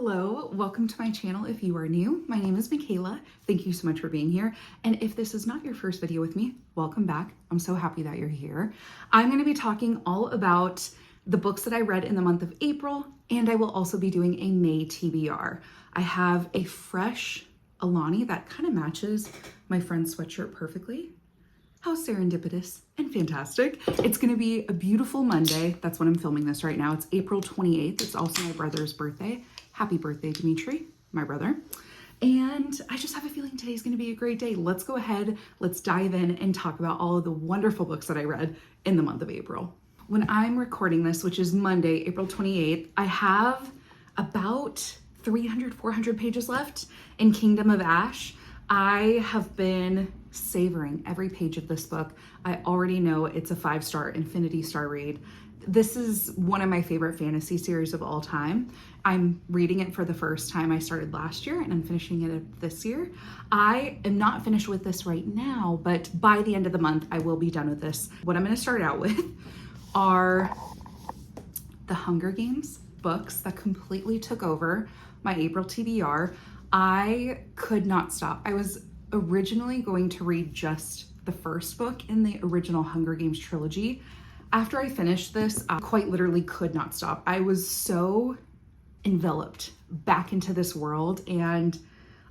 Hello, welcome to my channel if you are new. My name is Michaela. Thank you so much for being here. And if this is not your first video with me, welcome back. I'm so happy that you're here. I'm going to be talking all about the books that I read in the month of April, and I will also be doing a May TBR. I have a fresh Alani that kind of matches my friend's sweatshirt perfectly. How serendipitous and fantastic. It's going to be a beautiful Monday. That's when I'm filming this right now. It's April 28th. It's also my brother's birthday. Happy birthday, Dimitri, my brother. And I just have a feeling today's going to be a great day. Let's go ahead, let's dive in and talk about all of the wonderful books that I read in the month of April. When I'm recording this, which is Monday, April 28th, I have about 300, 400 pages left in Kingdom of Ash. I have been savoring every page of this book. I already know it's a 5-star Infinity Star read. This is one of my favorite fantasy series of all time. I'm reading it for the first time. I started last year and I'm finishing it this year. I am not finished with this right now, but by the end of the month, I will be done with this. What I'm going to start out with are the Hunger Games books that completely took over my April TBR. I could not stop. I was originally going to read just the first book in the original Hunger Games trilogy. After I finished this, I quite literally could not stop. I was so enveloped back into this world, and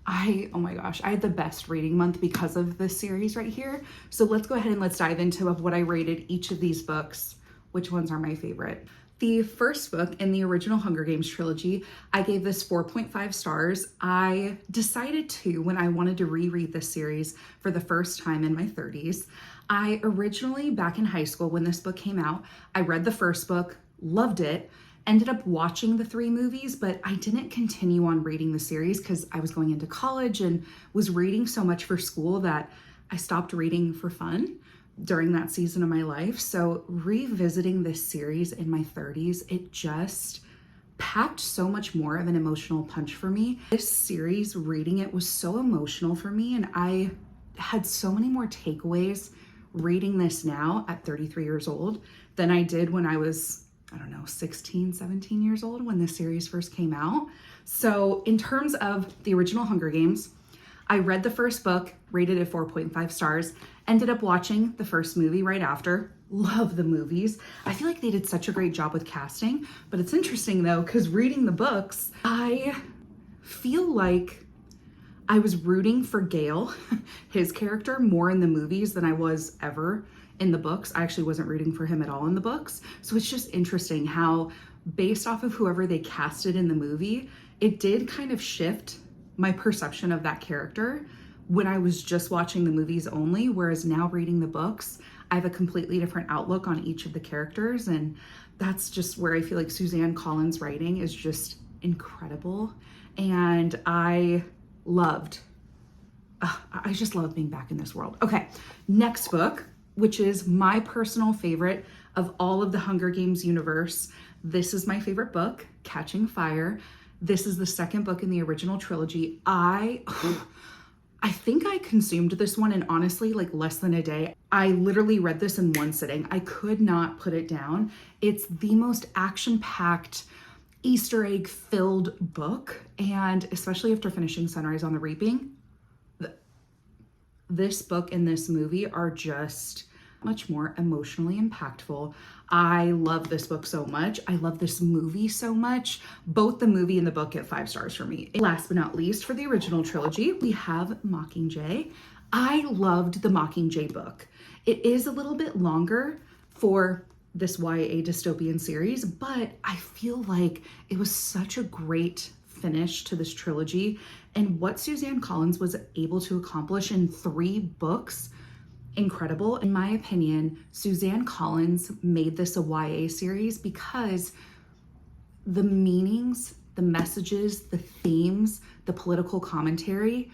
oh my gosh, I had the best reading month because of this series right here. So let's go ahead and let's dive into what I rated each of these books, which ones are my favorite. The first book in the original Hunger Games trilogy, I gave this 4.5 stars. I decided to, when I wanted to reread this series for the first time in my 30s, I originally, back in high school when this book came out, I read the first book, loved it, ended up watching the 3 movies, but I didn't continue on reading the series because I was going into college and was reading so much for school that I stopped reading for fun during that season of my life. So revisiting this series in my 30s, it just packed so much more of an emotional punch for me. This series, reading it was so emotional for me, and I had so many more takeaways reading this now at 33 years old than I did when I was, 16, 17 years old when this series first came out. So in terms of the original Hunger Games, I read the first book, rated it 4.5 stars, ended up watching the first movie right after. Love the movies. I feel like they did such a great job with casting, but it's interesting though, because reading the books, I feel like I was rooting for Gale, his character, more in the movies than I was ever in the books. I actually wasn't rooting for him at all in the books. So it's just interesting how, based off of whoever they casted in the movie, it did kind of shift my perception of that character when I was just watching the movies only, whereas now reading the books, I have a completely different outlook on each of the characters. And that's just where I feel like Suzanne Collins' writing is just incredible. And I just love being back in this world. Okay, next book, which is my personal favorite of all of the Hunger Games universe. This is my favorite book, Catching Fire. This is the second book in the original trilogy. I think I consumed this one in honestly like less than a day. I literally read this in one sitting. I could not put it down. It's the most action-packed, Easter egg filled book. And especially after finishing Sunrise on the Reaping, this book and this movie are just much more emotionally impactful. I love this book so much. I love this movie so much. Both the movie and the book get 5 stars for me. Last but not least, for the original trilogy, we have Mockingjay. I loved the Mockingjay book. It is a little bit longer for this YA dystopian series, but I feel like it was such a great finish to this trilogy. And what Suzanne Collins was able to accomplish in 3 books, incredible. In my opinion, Suzanne Collins made this a YA series because the meanings, the messages, the themes, the political commentary,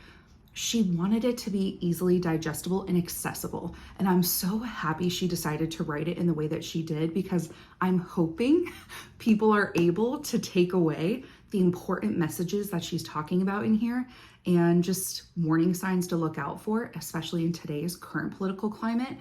she wanted it to be easily digestible and accessible. And I'm so happy she decided to write it in the way that she did, because I'm hoping people are able to take away the important messages that she's talking about in here and just warning signs to look out for, especially in today's current political climate.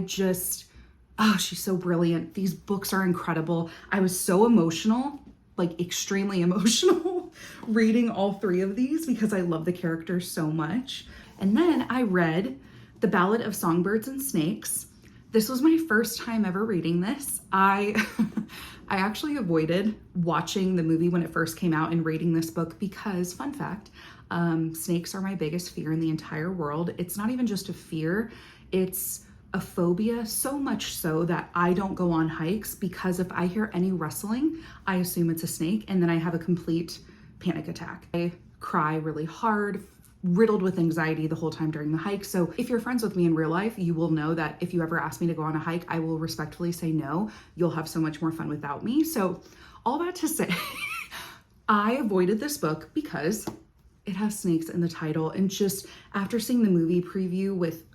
She's so brilliant. These books are incredible. I was so emotional, like extremely emotional reading all 3 of these because I love the characters so much. And then I read The Ballad of Songbirds and Snakes. This was my first time ever reading this. I actually avoided watching the movie when it first came out and reading this book because, fun fact, snakes are my biggest fear in the entire world. It's not even just a fear, it's a phobia, so much so that I don't go on hikes because if I hear any rustling, I assume it's a snake and then I have a complete panic attack. I cry really hard, riddled with anxiety the whole time during the hike. So if you're friends with me in real life, you will know that if you ever ask me to go on a hike, I will respectfully say no. You'll have so much more fun without me. So all that to say, I avoided this book because it has snakes in the title. And just after seeing the movie preview with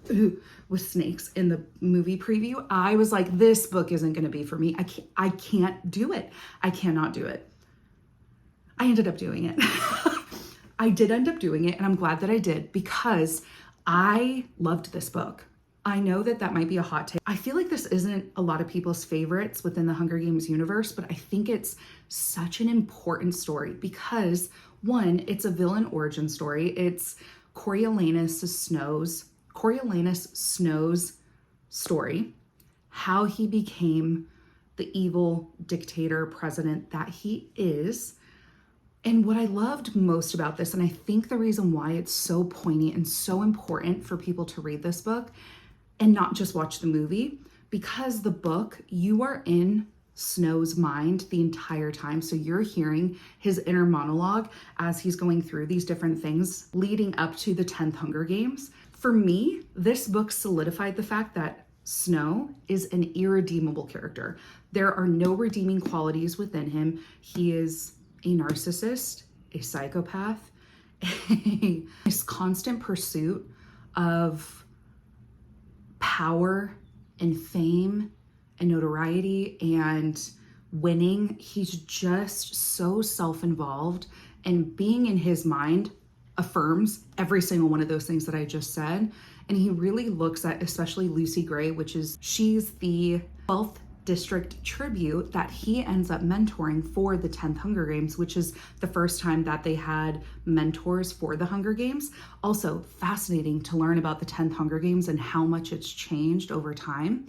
snakes in the movie preview, I was like, this book isn't going to be for me. I can't do it. I cannot do it. I ended up doing it. I did end up doing it, and I'm glad that I did because I loved this book. I know that that might be a hot take. I feel like this isn't a lot of people's favorites within the Hunger Games universe, but I think it's such an important story because, one, it's a villain origin story. It's Coriolanus Snow's story, how he became the evil dictator president that he is. And what I loved most about this, and I think the reason why it's so poignant and so important for people to read this book and not just watch the movie, because the book, you are in Snow's mind the entire time. So you're hearing his inner monologue as he's going through these different things leading up to the 10th Hunger Games. For me, this book solidified the fact that Snow is an irredeemable character. There are no redeeming qualities within him. He is a narcissist, a psychopath, this constant pursuit of power and fame and notoriety and winning. He's just so self-involved, and being in his mind affirms every single one of those things that I just said. And he really looks at, especially Lucy Gray, she's the 12th district tribute that he ends up mentoring for the 10th Hunger Games, which is the first time that they had mentors for the Hunger Games. Also fascinating to learn about the 10th Hunger Games and how much it's changed over time.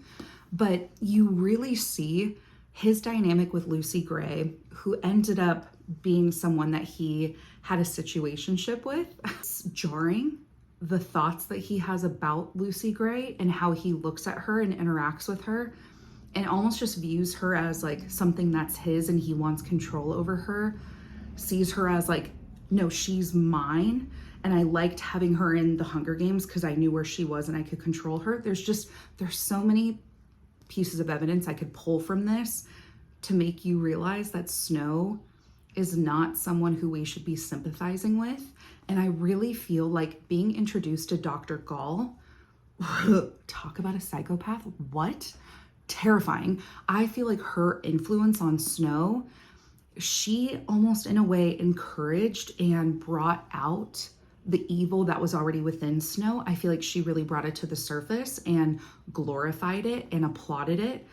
But you really see his dynamic with Lucy Gray, who ended up being someone that he had a situationship with. It's jarring, the thoughts that he has about Lucy Gray and how he looks at her and interacts with her and almost just views her as like something that's his and he wants control over her, sees her as like, no, she's mine. And I liked having her in the Hunger Games because I knew where she was and I could control her. There's so many pieces of evidence I could pull from this to make you realize that Snow is not someone who we should be sympathizing with. And I really feel like being introduced to Dr. Gall, talk about a psychopath, what? Terrifying. I feel like her influence on Snow, she almost in a way encouraged and brought out the evil that was already within Snow. I feel like she really brought it to the surface and glorified it and applauded it.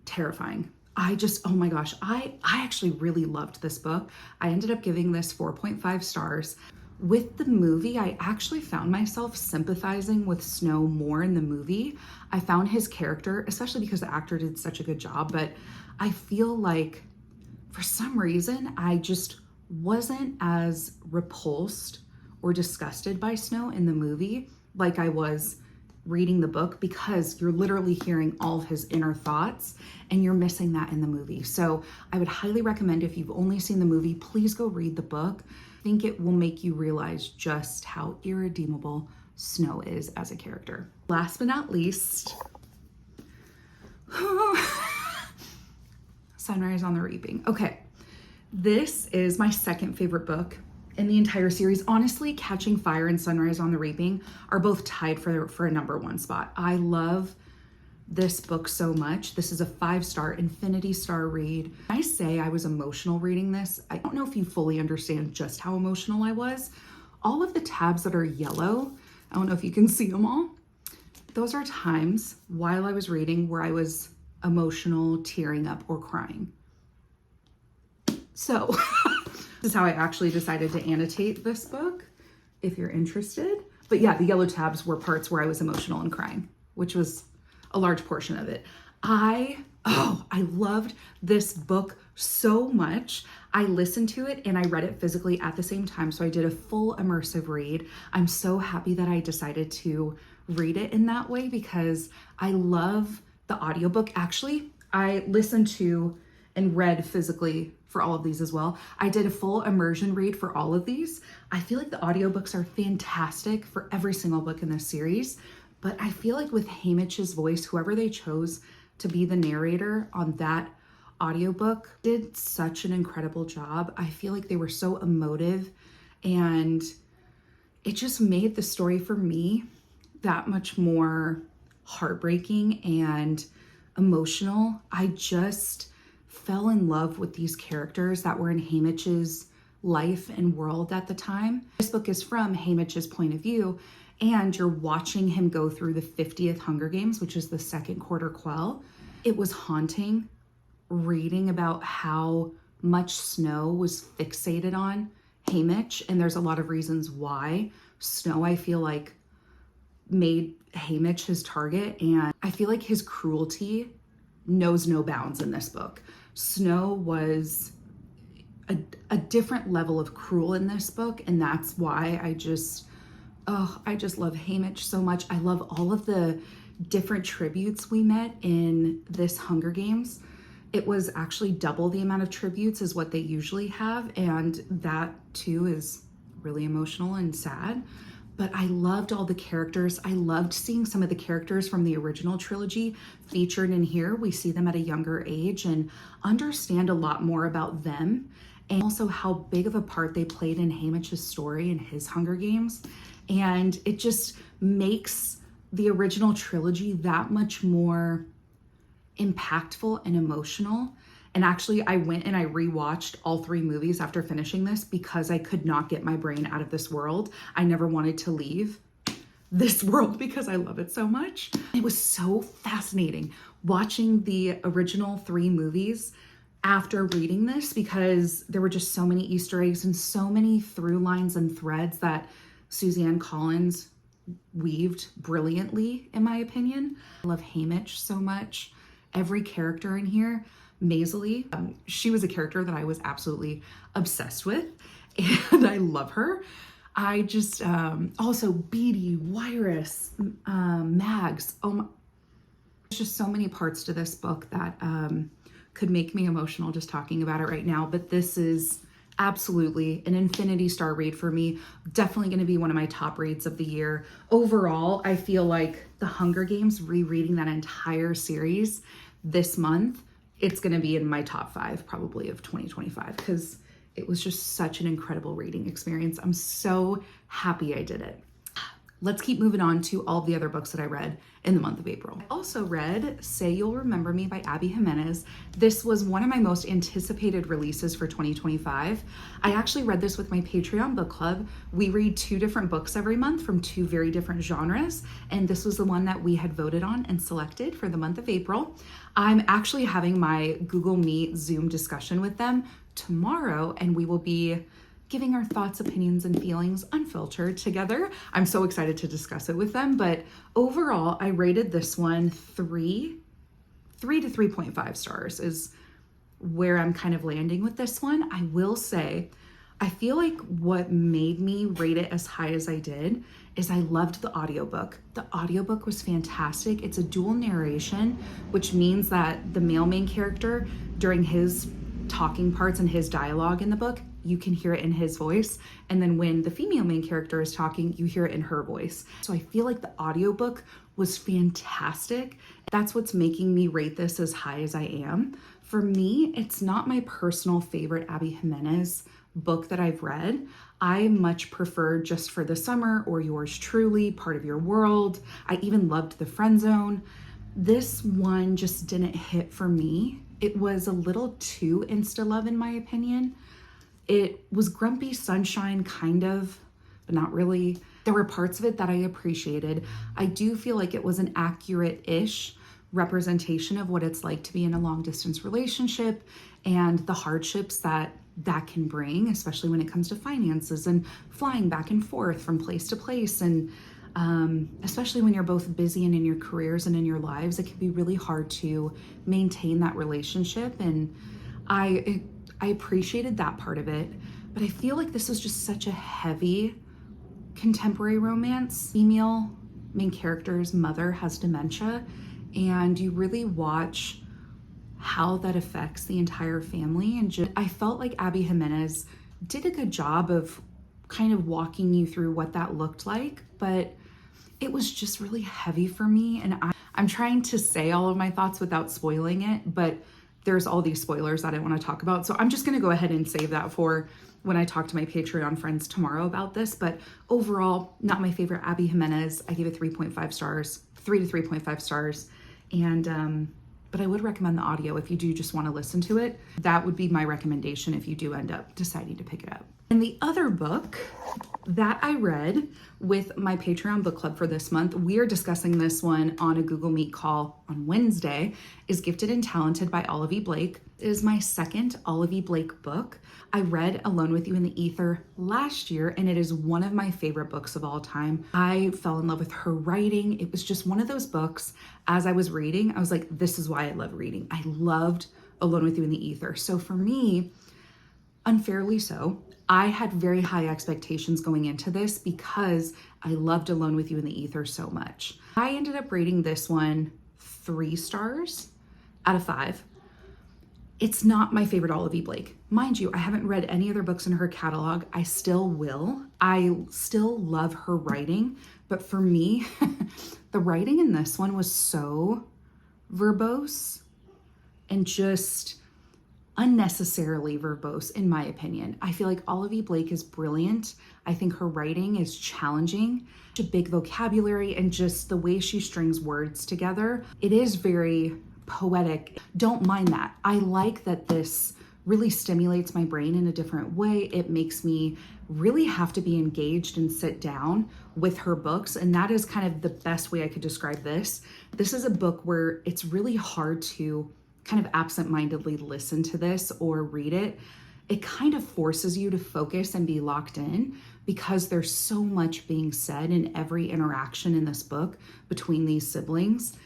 Terrifying. Oh my gosh, I actually really loved this book. I ended up giving this 4.5 stars. With the movie, I actually found myself sympathizing with Snow more in the movie. I found his character, especially because the actor did such a good job, but I feel like for some reason, I just wasn't as repulsed or disgusted by Snow in the movie like I was reading the book, because you're literally hearing all of his inner thoughts and you're missing that in the movie. So I would highly recommend, if you've only seen the movie, please go read the book. I think it will make you realize just how irredeemable Snow is as a character. Last but not least, Sunrise on the Reaping. Okay, this is my second favorite book in the entire series. Honestly, Catching Fire and Sunrise on the Reaping are both tied for a number one spot. I love this book so much. This is a 5-star, infinity star read. When I say I was emotional reading this, I don't know if you fully understand just how emotional I was. All of the tabs that are yellow, I don't know if you can see them all. Those are times while I was reading where I was emotional, tearing up, or crying. So This is how I actually decided to annotate this book, if you're interested. But yeah, the yellow tabs were parts where I was emotional and crying, which was a large portion of it. I loved this book so much. I listened to it and I read it physically at the same time. So I did a full immersive read. I'm so happy that I decided to read it in that way because I love the audiobook. Actually, I listened to and read physically for all of these as well. I did a full immersion read for all of these. I feel like the audiobooks are fantastic for every single book in this series, but I feel like with Hamish's voice, whoever they chose to be the narrator on that audiobook did such an incredible job. I feel like they were so emotive and it just made the story for me that much more heartbreaking and emotional. I just fell in love with these characters that were in Hamish's life and world at the time. This book is from Hamish's point of view, and you're watching him go through the 50th Hunger Games, which is the second quarter quell. It was haunting reading about how much Snow was fixated on Hamish, and there's a lot of reasons why. Snow, I feel like, made Hamish his target, and I feel like his cruelty knows no bounds in this book. Snow was a different level of cruel in this book, and that's why I just love Hamish so much. I love all of the different tributes we met in this Hunger Games. It was actually double the amount of tributes as what they usually have, and that too is really emotional and sad. But I loved all the characters. I loved seeing some of the characters from the original trilogy featured in here. We see them at a younger age and understand a lot more about them, and also how big of a part they played in Hamish's story and his Hunger Games. And it just makes the original trilogy that much more impactful and emotional. And actually, I went and I rewatched all 3 movies after finishing this because I could not get my brain out of this world. I never wanted to leave this world because I love it so much. It was so fascinating watching the original 3 movies after reading this because there were just so many Easter eggs and so many through lines and threads that Suzanne Collins weaved brilliantly, in my opinion. I love Hamish so much. Every character in here, Maisley, she was a character that I was absolutely obsessed with, and I love her. I just, also Beatty, Wyrus, Mags, there's just so many parts to this book that could make me emotional just talking about it right now, but this is absolutely an infinity star read for me. Definitely going to be one of my top reads of the year. Overall, I feel like The Hunger Games, rereading that entire series this month, it's going to be in my top 5 probably of 2025 because it was just such an incredible reading experience. I'm so happy I did it. Let's keep moving on to all the other books that I read in the month of April. I also read Say You'll Remember Me by Abby Jimenez. This was one of my most anticipated releases for 2025. I actually read this with my Patreon book club. We read 2 different books every month from 2 very different genres, and this was the one that we had voted on and selected for the month of April. I'm actually having my Google Meet Zoom discussion with them tomorrow, and we will be giving our thoughts, opinions, and feelings unfiltered together. I'm so excited to discuss it with them, but overall, I rated this one 3 to 3.5 stars is where I'm kind of landing with this one. I will say, I feel like what made me rate it as high as I did is I loved the audiobook. The audiobook was fantastic. It's a dual narration, which means that the male main character, during his talking parts and his dialogue in the book, you can hear it in his voice. And then when the female main character is talking, you hear it in her voice. So I feel like the audiobook was fantastic. That's what's making me rate this as high as I am. For me, it's not my personal favorite Abby Jimenez book that I've read. I much prefer Just for the Summer or Yours Truly, Part of Your World. I even loved The Friend Zone. This one just didn't hit for me. It was a little too insta-love in my opinion. It was grumpy sunshine, kind of, but not really. There were parts of it that I appreciated. I do feel like it was an accurate-ish representation of what it's like to be in a long-distance relationship and the hardships that that can bring, especially when it comes to finances and flying back and forth from place to place. And especially when you're both busy and in your careers and in your lives, it can be really hard to maintain that relationship. And I appreciated that part of it, but I feel like this was just such a heavy contemporary romance. Female main character's mother has dementia, and you really watch how that affects the entire family. And I felt like Abby Jimenez did a good job of kind of walking you through what that looked like, but it was just really heavy for me. And I'm trying to say all of my thoughts without spoiling it, but there's all these spoilers that I want to talk about. So I'm just going to go ahead and save that for when I talk to my Patreon friends tomorrow about this. But overall, not my favorite Abby Jimenez. I gave it 3.5 stars, 3 to 3.5 stars. And, but I would recommend the audio if you do just want to listen to it. That would be my recommendation if you do end up deciding to pick it up. And the other book that I read with my Patreon book club for this month, we are discussing this one on a Google Meet call on Wednesday, is Gifted and Talented by Olive E. Blake. It is my second Olive E. Blake book. I read Alone with You in the Ether last year, and it is one of my favorite books of all time. I fell in love with her writing. It was just one of those books, as I was reading, I was like, this is why I love reading. I loved Alone with You in the Ether. So for me, unfairly so, I had very high expectations going into this because I loved Alone with You in the Ether so much. I ended up rating this one 3 stars out of 5. It's not my favorite Olive E. Blake. Mind you, I haven't read any other books in her catalog. I still will. I still love her writing, but for me, the writing in this one was so verbose and just unnecessarily verbose, in my opinion. I feel like Olive E. Blake is brilliant. I think her writing is challenging. A big vocabulary and just the way she strings words together. It is very poetic. Don't mind that. I like that this really stimulates my brain in a different way. It makes me really have to be engaged and sit down with her books. And that is kind of the best way I could describe this. This is a book where it's really hard to kind of absent-mindedly listen to this or read it. It kind of forces you to focus and be locked in because there's so much being said in every interaction in this book between these siblings.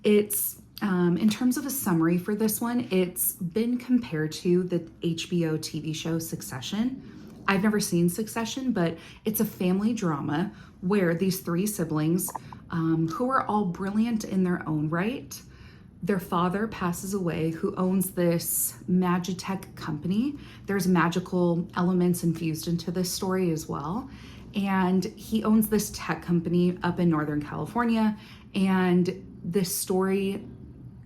It's, in terms of a summary for this one, it's been compared to the HBO TV show Succession. I've never seen Succession, but it's a family drama where these 3 siblings, who are all brilliant in their own right, their father passes away, who owns this magitech company. There's magical elements infused into this story as well. And he owns this tech company up in Northern California. And this story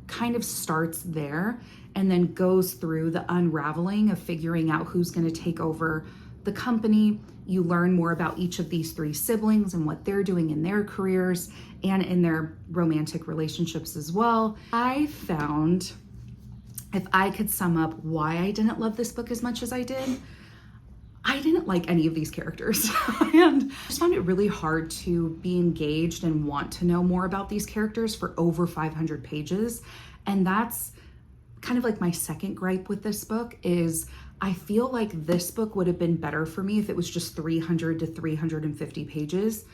kind of starts there and then goes through the unraveling of figuring out who's going to take over the company. You learn more about each of these 3 siblings and what they're doing in their careers and in their romantic relationships as well. I found, if I could sum up why I didn't love this book as much as I did, I didn't like any of these characters. And I just found it really hard to be engaged and want to know more about these characters for over 500 pages. And that's kind of like my second gripe with this book is I feel like this book would have been better for me if it was just 300 to 350 pages.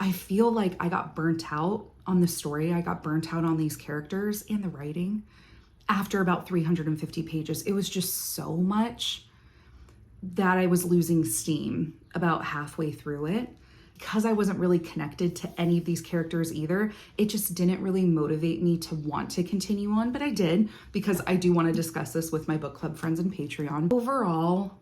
I feel like I got burnt out on the story. I got burnt out on these characters and the writing after about 350 pages. It was just so much that I was losing steam about halfway through it. Because I wasn't really connected to any of these characters either, it just didn't really motivate me to want to continue on, but I did because I do want to discuss this with my book club friends and Patreon. Overall,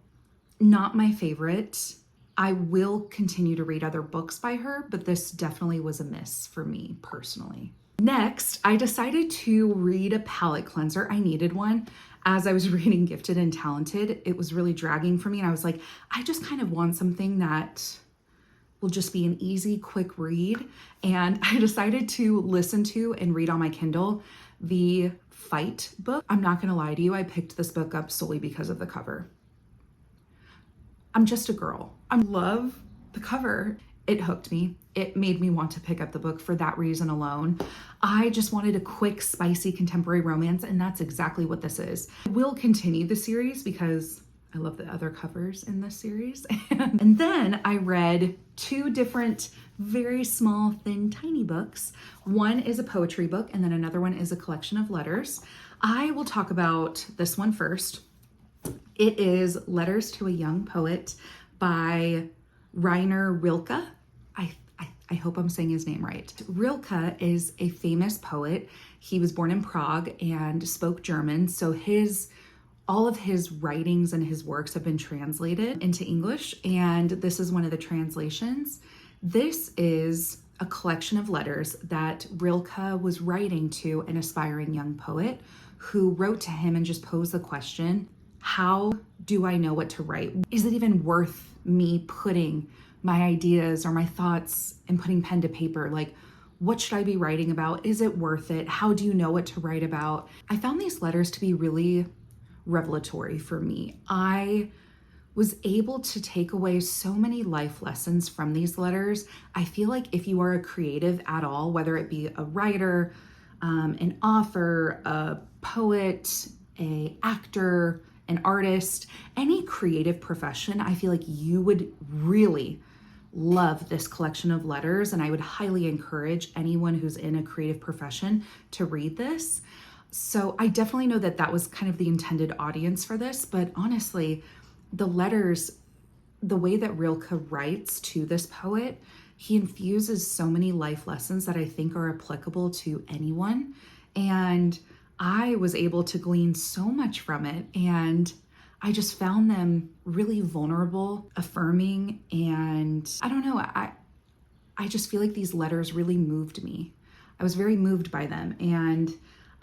not my favorite. I will continue to read other books by her, but this definitely was a miss for me personally. Next, I decided to read a palette cleanser. I needed one. As I was reading Gifted and Talented, it was really dragging for me, and I was like, I just kind of want something that will just be an easy, quick read. And I decided to listen to and read on my Kindle the Fight book. I'm not gonna lie to you, I picked this book up solely because of the cover. I'm just a girl. I love the cover. It hooked me. It made me want to pick up the book for that reason alone. I just wanted a quick, spicy contemporary romance, and that's exactly what this is. I will continue the series because I love the other covers in this series. And then I read 2 different, very small, thin, tiny books. One is a poetry book, and then another one is a collection of letters. I will talk about this one first. It is Letters to a Young Poet by Rainer Rilke. I hope I'm saying his name right. Rilke is a famous poet. He was born in Prague and spoke German, so all of his writings and his works have been translated into English, and this is one of the translations. This is a collection of letters that Rilke was writing to an aspiring young poet who wrote to him and just posed the question, how do I know what to write? Is it even worth me putting my ideas or my thoughts and putting pen to paper? Like, what should I be writing about? Is it worth it? How do you know what to write about? I found these letters to be really revelatory for me. I was able to take away so many life lessons from these letters. I feel like if you are a creative at all, whether it be a writer, an author, a poet, an actor, an artist, any creative profession, I feel like you would really love this collection of letters, and I would highly encourage anyone who's in a creative profession to read this. So I definitely know that that was kind of the intended audience for this, but honestly, the letters, the way that Rilke writes to this poet, he infuses so many life lessons that I think are applicable to anyone. And I was able to glean so much from it, and I just found them really vulnerable, affirming, and I don't know, I just feel like these letters really moved me. I was very moved by them, and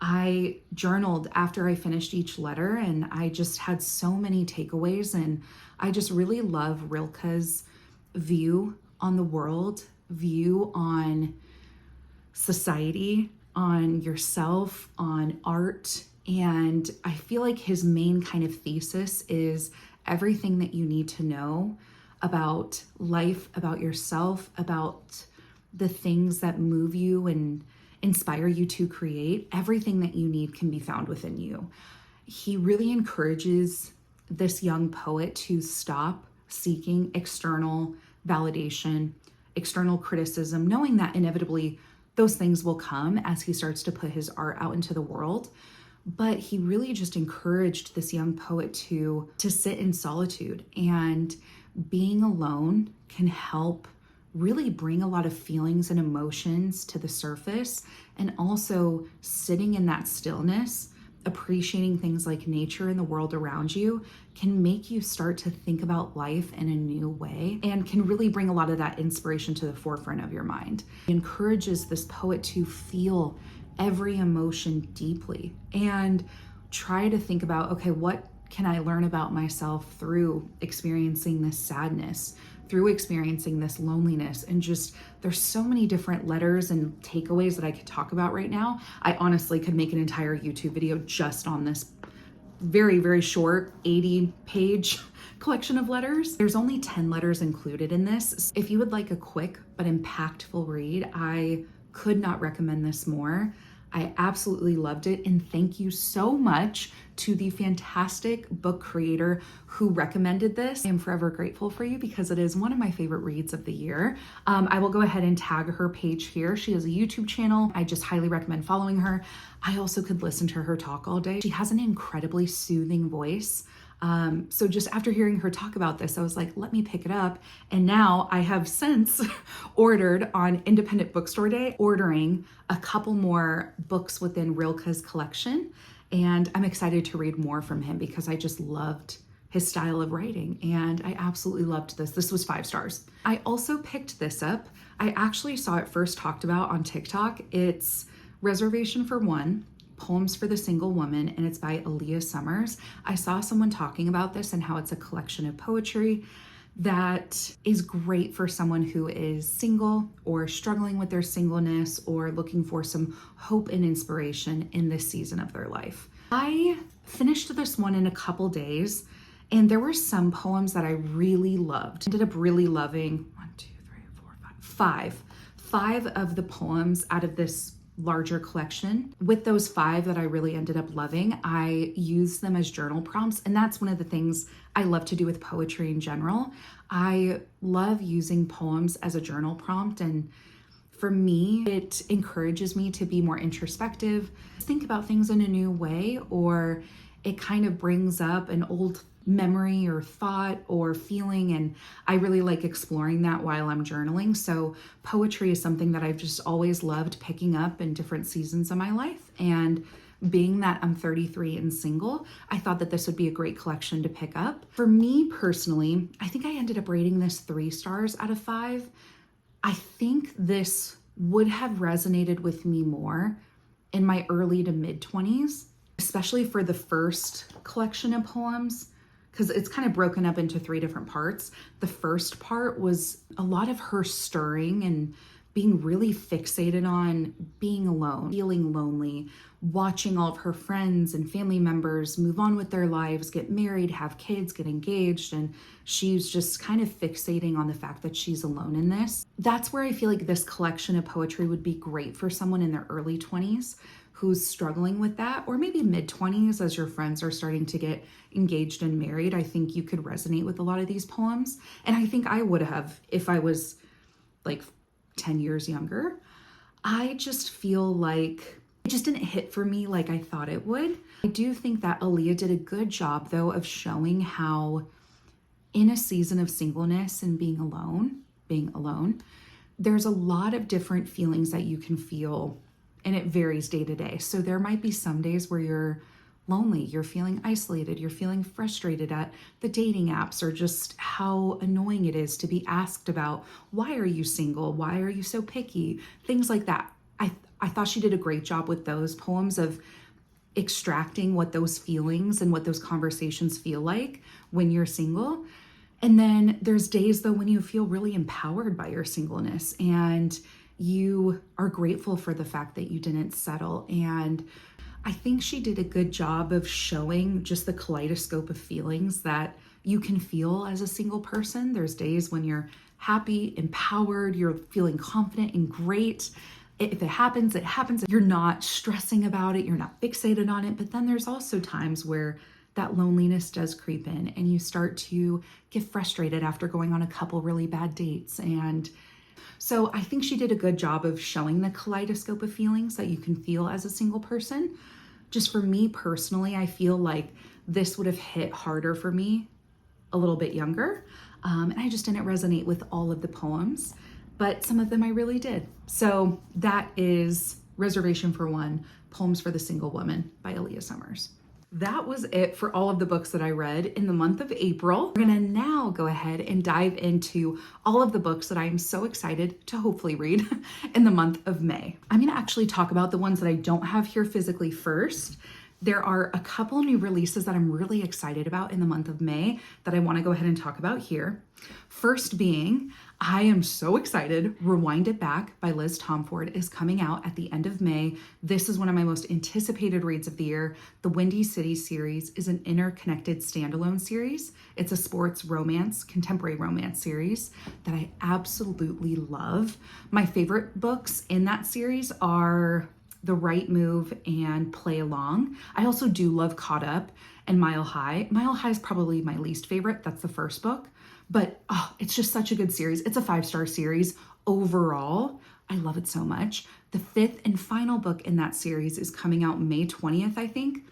I journaled after I finished each letter, and I just had so many takeaways, and I just really love Rilke's view on the world, view on society, on yourself, on art. And I feel like his main kind of thesis is everything that you need to know about life, about yourself, about the things that move you and inspire you to create. Everything that you need can be found within you. He really encourages this young poet to stop seeking external validation, external criticism, knowing that inevitably those things will come as he starts to put his art out into the world. But he really just encouraged this young poet to sit in solitude, and being alone can help really bring a lot of feelings and emotions to the surface. And also sitting in that stillness, appreciating things like nature and the world around you, can make you start to think about life in a new way and can really bring a lot of that inspiration to the forefront of your mind. He encourages this poet to feel every emotion deeply and try to think about, okay, what can I learn about myself through experiencing this sadness, through experiencing this loneliness? And just, there's so many different letters and takeaways that I could talk about right now. I honestly could make an entire YouTube video just on this very, very short 80-page collection of letters. There's only 10 letters included in this. If you would like a quick but impactful read, I could not recommend this more. I absolutely loved it, and thank you so much to the fantastic book creator who recommended this. I am forever grateful for you because it is one of my favorite reads of the year. I will go ahead and tag her page here. She has a YouTube channel. I just highly recommend following her. I also could listen to her talk all day. She has an incredibly soothing voice. So just after hearing her talk about this, I was like, let me pick it up. And now I have since ordered on Independent Bookstore Day, ordering a couple more books within Rilke's collection. And I'm excited to read more from him because I just loved his style of writing. And I absolutely loved this. This was 5 stars. I also picked this up. I actually saw it first talked about on TikTok. It's Reservation for One, Poems for the Single Woman, and it's by Aaliyah Summers. I saw someone talking about this and how it's a collection of poetry that is great for someone who is single or struggling with their singleness or looking for some hope and inspiration in this season of their life. I finished this one in a couple days, and there were some poems that I really loved. I ended up really loving 5 of the poems out of this larger collection. With those 5 that I really ended up loving, I used them as journal prompts. And that's one of the things I love to do with poetry in general. I love using poems as a journal prompt, and for me, it encourages me to be more introspective, think about things in a new way, or it kind of brings up an old memory or thought or feeling, and I really like exploring that while I'm journaling. So poetry is something that I've just always loved picking up in different seasons of my life, and being that I'm 33 and single, I thought that this would be a great collection to pick up. For me personally, I think I ended up rating this 3 stars out of 5. I think this would have resonated with me more in my early to mid 20s, especially for the first collection of poems, because it's kind of broken up into 3 different parts. The first part was a lot of her stirring and being really fixated on being alone, feeling lonely, watching all of her friends and family members move on with their lives, get married, have kids, get engaged, and she's just kind of fixating on the fact that she's alone in this. That's where I feel like this collection of poetry would be great for someone in their early 20s who's struggling with that, or maybe mid 20s as your friends are starting to get engaged and married. I think you could resonate with a lot of these poems. And I think I would have if I was like 10 years younger. I just feel like it just didn't hit for me like I thought it would. I do think that Aaliyah did a good job though of showing how in a season of singleness and being alone, there's a lot of different feelings that you can feel, and it varies day to day. So there might be some days where you're lonely, you're feeling isolated, you're feeling frustrated at the dating apps, or just how annoying it is to be asked about, why are you single? Why are you so picky? Things like that. I thought she did a great job with those poems of extracting what those feelings and what those conversations feel like when you're single. And then there's days though when you feel really empowered by your singleness and you are grateful for the fact that you didn't settle. And I think she did a good job of showing just the kaleidoscope of feelings that you can feel as a single person. There's days when you're happy, empowered, you're feeling confident and great. If it happens, it happens. You're not stressing about it, you're not fixated on it. But then there's also times where that loneliness does creep in and you start to get frustrated after going on a couple really bad dates. And so I think she did a good job of showing the kaleidoscope of feelings that you can feel as a single person. Just for me personally, I feel like this would have hit harder for me a little bit younger. And I just didn't resonate with all of the poems, but some of them I really did. So that is Reservation for One, Poems for the Single Woman by Aaliyah Summers. That was it for all of the books that I read in the month of April. We're gonna now go ahead and dive into all of the books that I am so excited to hopefully read in the month of May. I'm gonna actually talk about the ones that I don't have here physically first. There are a couple new releases that I'm really excited about in the month of May that I want to go ahead and talk about here. First being, I am so excited, Rewind It Back by Liz Tomford is coming out at the end of May. This is one of my most anticipated reads of the year. The Windy City series is an interconnected standalone series. It's a sports romance, contemporary romance series that I absolutely love. My favorite books in that series are The Right Move and Play Along. I also do love Caught Up and Mile High. Mile High is probably my least favorite. That's the first book, but it's just such a good series. It's a 5-star series overall. I love it so much. The 5th and final book in that series is coming out May 20th, I think.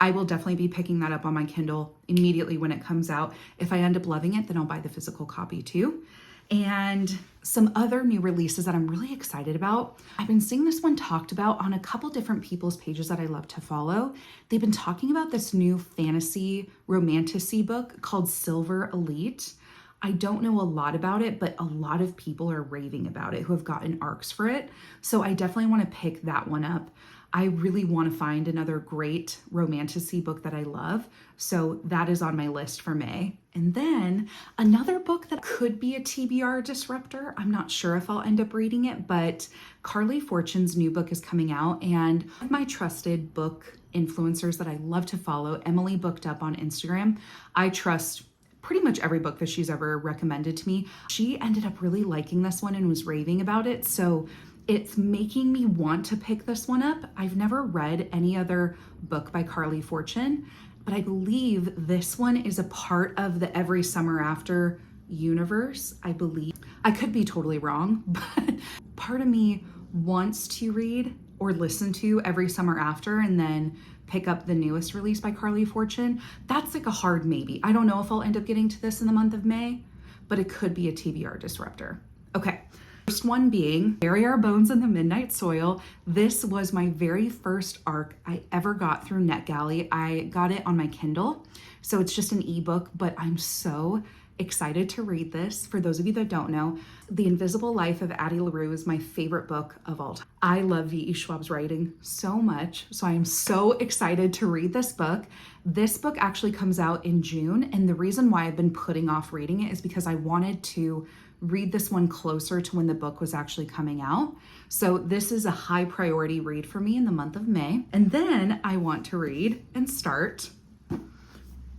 I will definitely be picking that up on my Kindle immediately when it comes out. If I end up loving it, then I'll buy the physical copy too. And some other new releases that I'm really excited about. I've been seeing this one talked about on a couple different people's pages that I love to follow. They've been talking about this new fantasy romantasy book called Silver Elite. I don't know a lot about it, but a lot of people are raving about it who have gotten arcs for it. So I definitely want to pick that one up. I really want to find another great romantasy book that I love. So that is on my list for May. And then another book that could be a TBR disruptor. I'm not sure if I'll end up reading it, but Carly Fortune's new book is coming out. And one of my trusted book influencers that I love to follow, Emily Booked Up on Instagram, I trust pretty much every book that she's ever recommended to me. She ended up really liking this one and was raving about it. So It's making me want to pick this one up. I've never read any other book by Carly Fortune, but I believe this one is a part of the Every Summer After universe, I believe. I could be totally wrong, but part of me wants to read or listen to Every Summer After and then pick up the newest release by Carly Fortune. That's like a hard maybe. I don't know if I'll end up getting to this in the month of May, but it could be a TBR disruptor. Okay. First one being Bury Our Bones in the Midnight Soil. This was my very first ARC I ever got through NetGalley. I got it on my Kindle, so it's just an ebook, but I'm so excited to read this. For those of you that don't know, The Invisible Life of Addie LaRue is my favorite book of all time. I love V.E. Schwab's writing so much, so I am so excited to read this book. This book actually comes out in June, and the reason why I've been putting off reading it is because I wanted to read this one closer to when the book was actually coming out. So this is a high priority read for me in the month of May. And then I want to read and start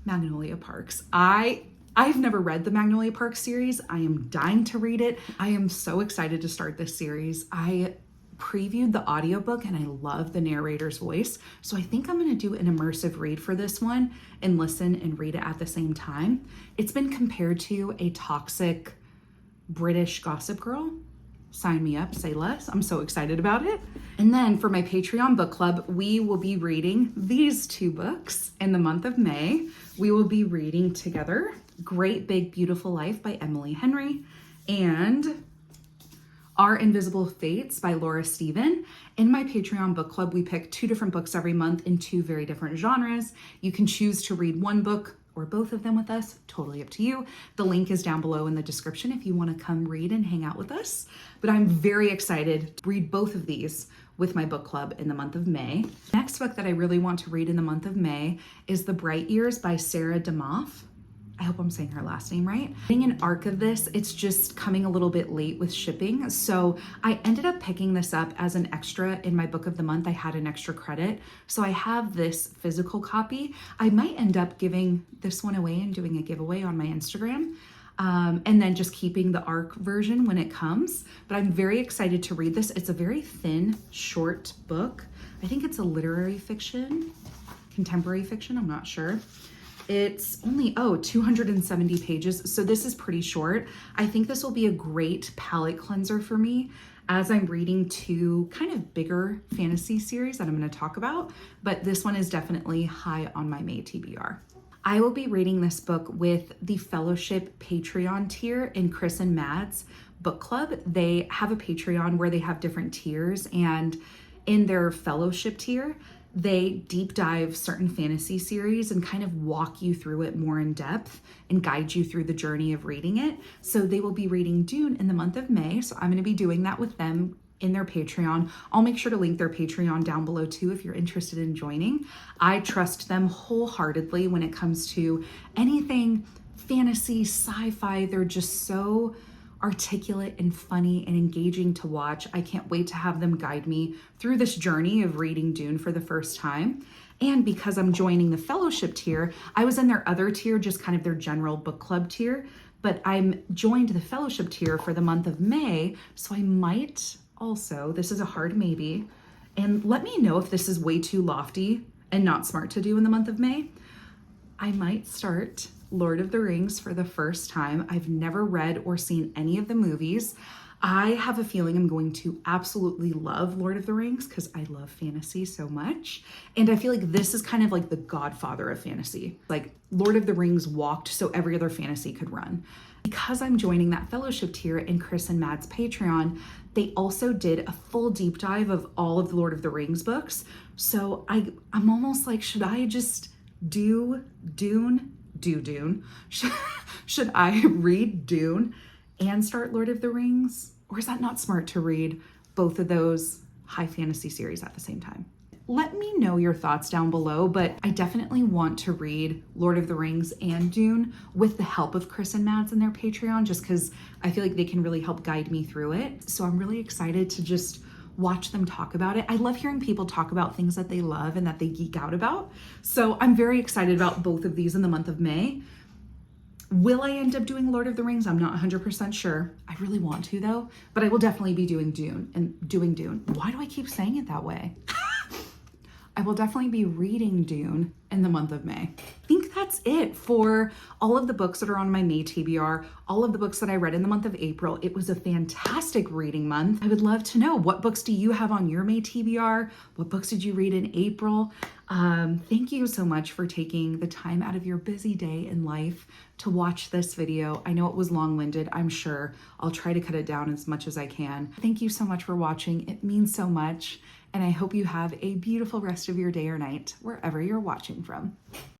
Magnolia Parks. I've never read the Magnolia Parks series. I am dying to read it. I am so excited to start this series. I previewed the audiobook and I love the narrator's voice. So I think I'm going to do an immersive read for this one and listen and read it at the same time. It's been compared to a toxic British Gossip Girl. Sign me up, say less. I'm so excited about it. And then for my Patreon book club, we will be reading these two books in the month of May. We will be reading together Great Big Beautiful Life by Emily Henry and Our Invisible Fates by Laura Stephen. In my Patreon book club, we pick 2 different books every month in 2 very different genres. You can choose to read one book or both of them with us, totally up to you. The link is down below in the description if you want to come read and hang out with us. But I'm very excited to read both of these with my book club in the month of May. Next book that I really want to read in the month of May is The Bright Years by Sarah DeMoff. I hope I'm saying her last name right. Being an ARC of this, it's just coming a little bit late with shipping. So I ended up picking this up as an extra in my book of the month. I had an extra credit. So I have this physical copy. I might end up giving this one away and doing a giveaway on my Instagram. And then just keeping the ARC version when it comes. But I'm very excited to read this. It's a very thin, short book. I think it's a literary fiction, contemporary fiction, I'm not sure. It's only, 270 pages. So this is pretty short. I think this will be a great palate cleanser for me as I'm reading 2 kind of bigger fantasy series that I'm going to talk about. But this one is definitely high on my May TBR. I will be reading this book with the Fellowship Patreon tier in Chris and Matt's book club. They have a Patreon where they have different tiers, and in their Fellowship tier, they deep dive certain fantasy series and kind of walk you through it more in depth and guide you through the journey of reading it. So they will be reading Dune in the month of May. So I'm going to be doing that with them in their Patreon. I'll make sure to link their Patreon down below too if you're interested in joining. I trust them wholeheartedly when it comes to anything fantasy, sci-fi. They're just so articulate and funny and engaging to watch. I can't wait to have them guide me through this journey of reading Dune for the first time. And because I'm joining the Fellowship tier, I was in their other tier, just kind of their general book club tier, but I'm joined the Fellowship tier for the month of May. So I might also, this is a hard maybe, and let me know if this is way too lofty and not smart to do in the month of May. I might start Lord of the Rings for the first time. I've never read or seen any of the movies. I have a feeling I'm going to absolutely love Lord of the Rings because I love fantasy so much. And I feel like this is kind of like the godfather of fantasy. Like Lord of the Rings walked so every other fantasy could run. Because I'm joining that Fellowship tier in Chris and Matt's Patreon, they also did a full deep dive of all of the Lord of the Rings books. So I'm almost like, should I just do Dune? Should I read Dune and start Lord of the Rings? Or is that not smart to read both of those high fantasy series at the same time? Let me know your thoughts down below, but I definitely want to read Lord of the Rings and Dune with the help of Chris and Mads in their Patreon, just because I feel like they can really help guide me through it. So I'm really excited to just watch them talk about it. I love hearing people talk about things that they love and that they geek out about. So I'm very excited about both of these in the month of May. Will I end up doing Lord of the Rings? I'm not 100% sure. I really want to though, but I will definitely be doing Dune. Why do I keep saying it that way? I will definitely be reading Dune in the month of May. I think that's it for all of the books that are on my May TBR, all of the books that I read in the month of April. It was a fantastic reading month. I would love to know, what books do you have on your May TBR? What books did you read in April? Thank you so much for taking the time out of your busy day in life to watch this video. I know it was long-winded, I'm sure. I'll try to cut it down as much as I can. Thank you so much for watching. It means so much. And I hope you have a beautiful rest of your day or night, wherever you're watching from.